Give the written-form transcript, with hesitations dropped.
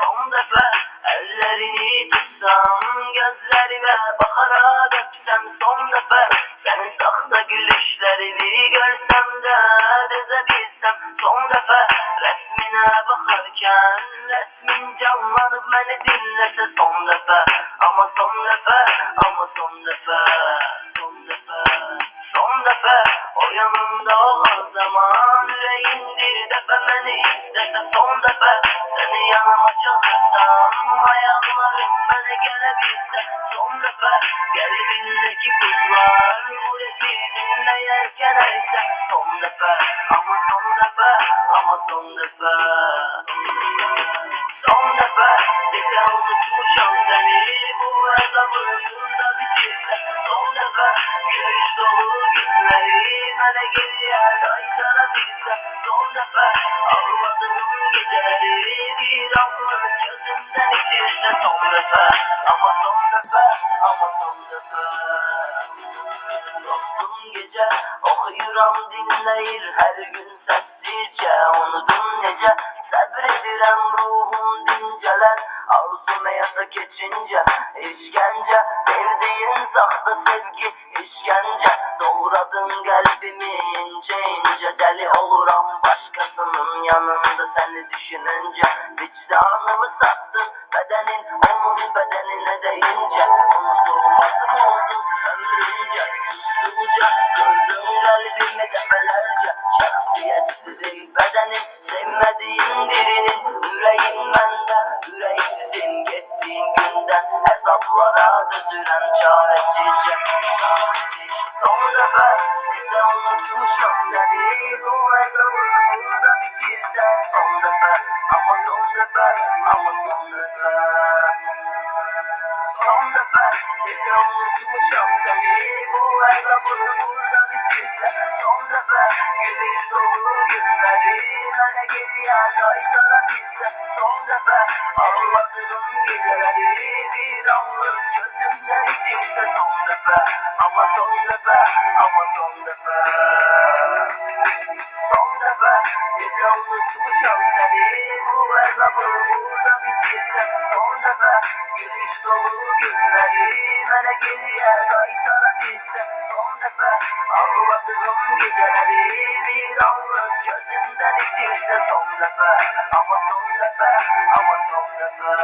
Son defa ellerini tutsam, gözlerime bakarak öpsem, son defa senin sahte gülüşlerini görsem de düzebilsem, son defa resmine bakarken resmin canlanıp beni dinlese, son defa ama son defa, ama son defa, son defa, son defa o yanımda olan zaman yüreğin bir defa beni istese, son defa seni yanıma çağırsam, ayaklarım bana gelebilse, son defa kalbindeki buzlar bu resimle yerken ise, son defa ama son defa, ama son defa, son defa bir de unutmuşum seni, bu azabı burada bitirse, son defa gülüş dolu günleri bana geriye kaytarabilse, son defa ağladığım geceleri bir anlık gözümden içirse, son defa ama son defa, ama son defa. Dostum gece okuyuram dinleyir her gün sessizce, unudum nece sabredirem ruhum dinceler, arzum hayata geçince işkence, sevdiğin sahte sevgi işkence, doğradın kalbimi ince ince, deli oluram başkasının yanında seni düşününce, vicdanımı sattın bedenin onun bedenine değince, unutulmaz mı oldun ömrünce, susturuca gördüm kalbimi defalarca, şahsiyetsizim bedenim sevmediğim birinin, yüreğim bende yüreksizim gittiğin günden, hesaplara düzülen çaresizce, son defa bir de unutmuşum seni, bu hesabı burada bitirse, son defa ama son defa, ama son defa, son defa bir de unutmuşum seni, bu hesabı burada bitirse, son defa gülüş dolu günleri bana geriye kaytarabilse, son defa ağladığım geceleri bir anlık gözümden içirse, son defa ama son defa, ama son defa, son defa bir de unutmuşum seni, bu azabı burada bitirse, son defa gülüş dolu günleri bana geriye kaytarabilse, son defa ağladığım geceleri bir anlık gözümden içirse, son defa ama son defa, ama son defa.